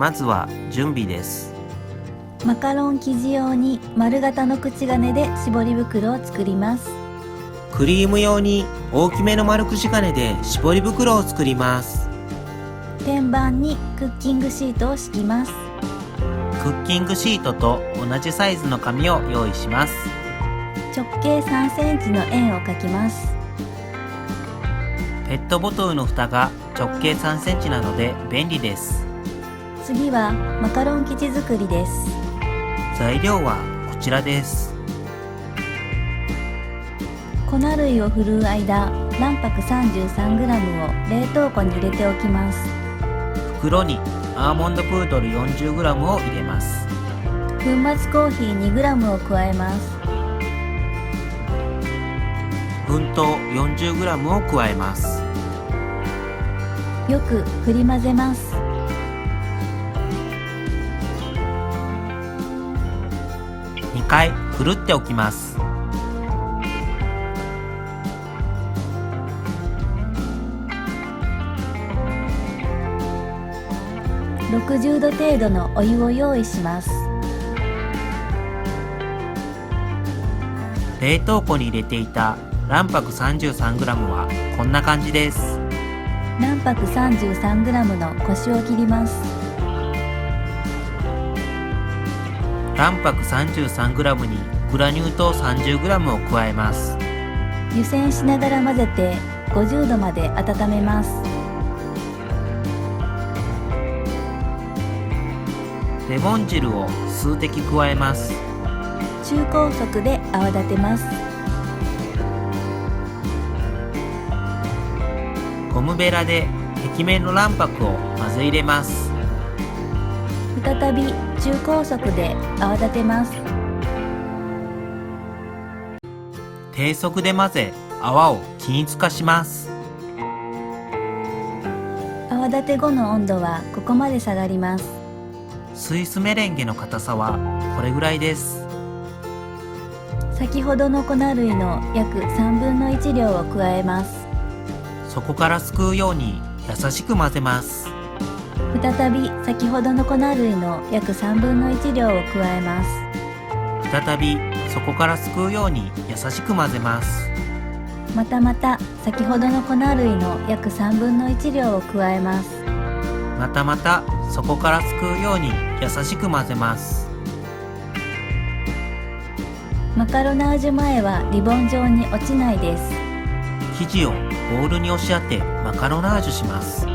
まずは準備です。マカロン生地用に丸型の口金で絞り袋を作ります。クリーム用に大きめの丸口金で絞り袋を作ります。天板にクッキングシートを敷きます。クッキングシートと同じサイズの紙を用意します。直径3センチの円を描きます。ペットボトルの蓋が直径3センチなので便利です。次はマカロン生地作りです。材料はこちらです。粉類を振るう間、卵白 33g を冷凍庫に入れておきます。袋にアーモンドプードル 40g を入れます。粉末コーヒー 2g を加えます。粉糖 40g を加えます。よく振り混ぜます。2回ふるっておきます。60度程度のお湯を用意します。冷凍庫に入れていた卵白 33g はこんな感じです。卵白 33g のコシを切ります。卵白 33g にグラニュー糖 30g を加えます。湯煎しながら混ぜて50度まで温めます。レモン汁を数滴加えます。中高速で泡立てます。ゴムベラで壁面の卵白を混ぜ入れます。再び中高速で泡立てます。低速で混ぜ泡を均一化します。泡立て後の温度はここまで下がります。スイスメレンゲの硬さはこれぐらいです。先ほどの粉類の約3分の1量を加えます。そこからすくうように優しく混ぜます。再び先ほどの粉類の約3分の1量を加えます。再びそこからすくうように優しく混ぜます。また先ほどの粉類の約3分の1量を加えます。またそこからすくうように優しく混ぜます。マカロナージュ前はリボン状に落ちないです。生地をボウルに押し当てマカロナージュします。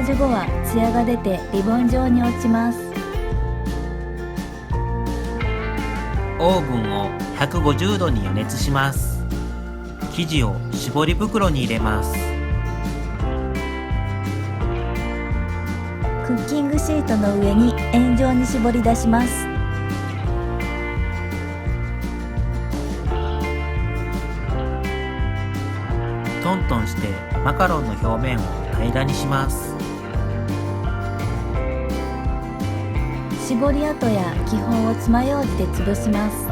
ージュ後はツヤが出てリボン状に落ちます。オーブンを150度に予熱します。生地を絞り袋に入れます。クッキングシートの上に円状に絞り出します。トントンしてマカロンの表面を平らにします。絞り跡や気泡を爪楊枝で潰します。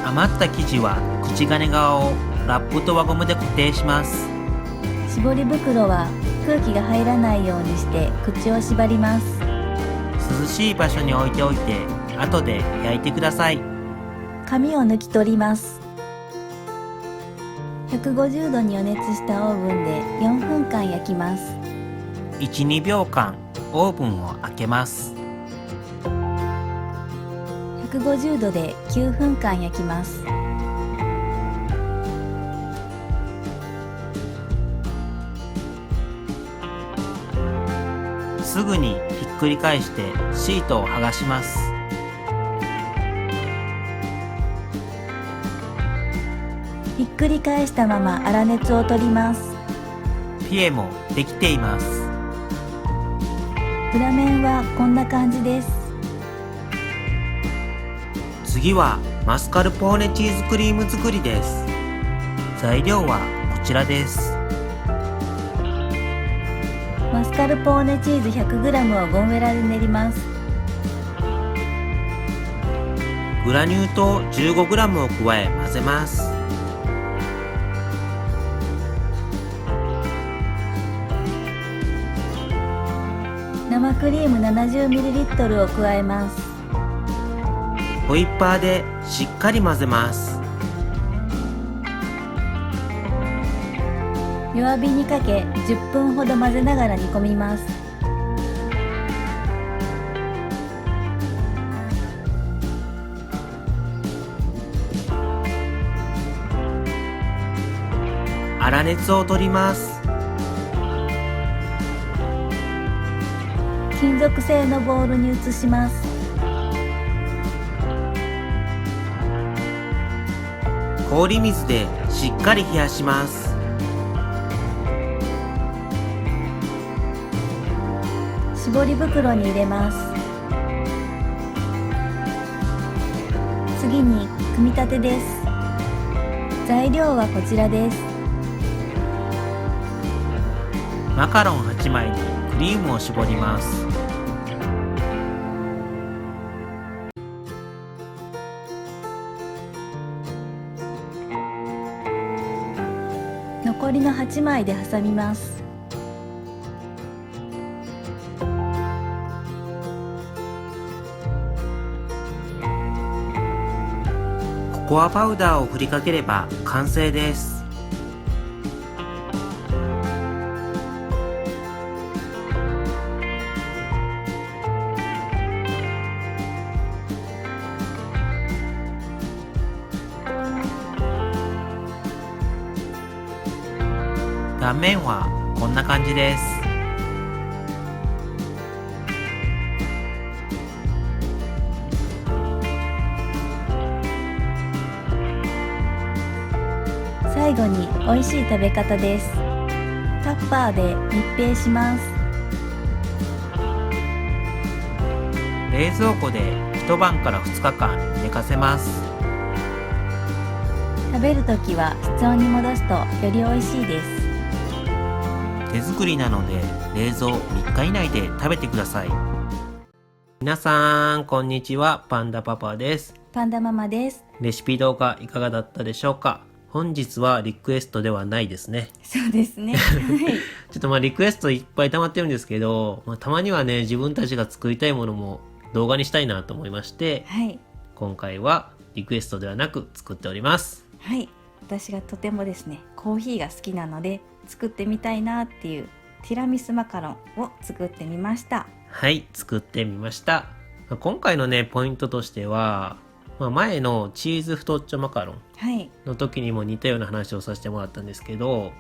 余った生地は口金側をラップと輪ゴムで固定します。絞り袋は空気が入らないようにして口を縛ります。涼しい場所に置いておいて後で焼いてください。紙を抜き取ります。150度に予熱したオーブンで4分間焼きます。 1,2 秒間オーブンを開けます。150度で9分間焼きます。すぐにひっくり返してシートを剥がします。ひっくり返したまま粗熱を取ります。ピエもできています。裏面はこんな感じです。次はマスカルポーネチーズクリーム作りです。材料はこちらです。マスカルポーネチーズ 100g をゴムベラで練ります。グラニュー糖 15g を加え混ぜます。生クリーム 70ml を加えます。ホイッパーでしっかり混ぜます。弱火にかけ10分ほど混ぜながら煮込みます。粗熱を取ります。金属製のボウルに移します。氷水でしっかり冷やします。絞り袋に入れます。次に組み立てです。材料はこちらです。マカロン8枚にクリームを絞ります。残りの8枚で挟みます。ココアパウダーを振りかければ完成です。断面はこんな感じです。最後に美味しい食べ方です。タッパーで密閉します。冷蔵庫で一晩から2日間寝かせます。食べるときは室温に戻すとより美味しいです。手作りなので冷蔵3日以内で食べてください。皆さんこんにちは、パンダパパです。パンダママです。レシピ動画いかがだったでしょうか。本日はリクエストではないですね。そうですね。はい。ちょっとリクエストいっぱい溜まってるんですけど、たまにはね、自分たちが作りたいものも動画にしたいなと思いまして、はい。今回はリクエストではなく作っております。はい。私がとてもですね、コーヒーが好きなので作ってみたいなっていうティラミスマカロンを作ってみました。はい、作ってみました。今回のね、ポイントとしては、前のチーズ太っちょマカロンの時にも似たような話をさせてもらったんですけど、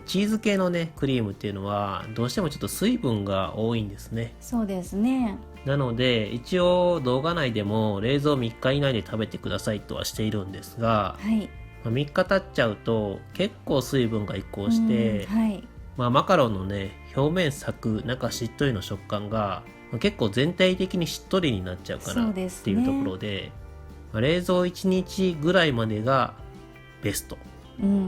チーズ系のねクリームっていうのはどうしてもちょっと水分が多いんですね。そうですね。なので一応動画内でも冷蔵3日以内で食べてくださいとはしているんですが、はい。3日経っちゃうと結構水分が移行して、はい。マカロンのね表面サク中しっとりの食感が結構全体的にしっとりになっちゃうかなっていうところで、冷蔵1日ぐらいまでがベスト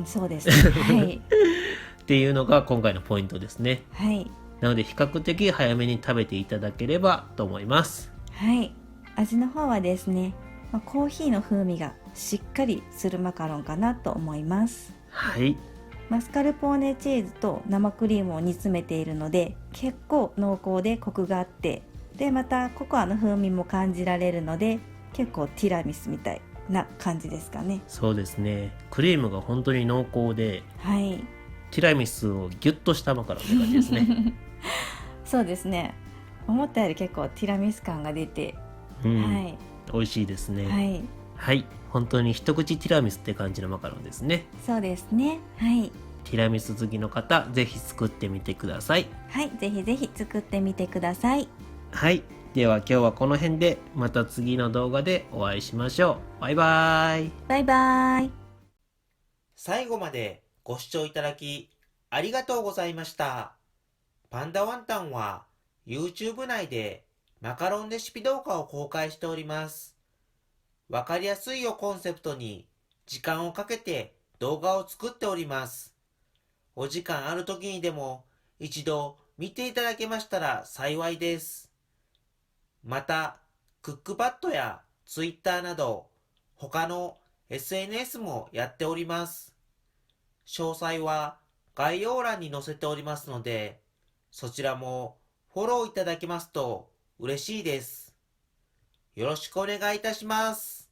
そうです。はい。っていうのが今回のポイントですね。はい。なので比較的早めに食べていただければと思います。はい。味の方はですね、コーヒーの風味がしっかりするマカロンかなと思います。はい。マスカルポーネチーズと生クリームを煮詰めているので結構濃厚でコクがあって、でまたココアの風味も感じられるので結構ティラミスみたいな感じですかね。そうですね。クリームが本当に濃厚で、はい。ティラミスをギュッとしたマカロンって感じですね。そうですね。思ったより結構ティラミス感が出て、うん、はい。美味しいですね。はい。はい。本当に一口ティラミスって感じのマカロンですね。そうですね。はい。ティラミス好きの方、ぜひ作ってみてください。はい。ぜひぜひ作ってみてください。はい。では今日はこの辺で、また次の動画でお会いしましょう。バイバーイ。バイバーイ。最後までご視聴いただきありがとうございました。パンダワンタンは YouTube 内でマカロンレシピ動画を公開しております。わかりやすいをコンセプトに時間をかけて動画を作っております。お時間ある時にでも一度見ていただけましたら幸いです。また、クックパッドや Twitter など他の SNS もやっております。詳細は概要欄に載せておりますので、そちらもフォローいただけますと嬉しいです。よろしくお願いいたします。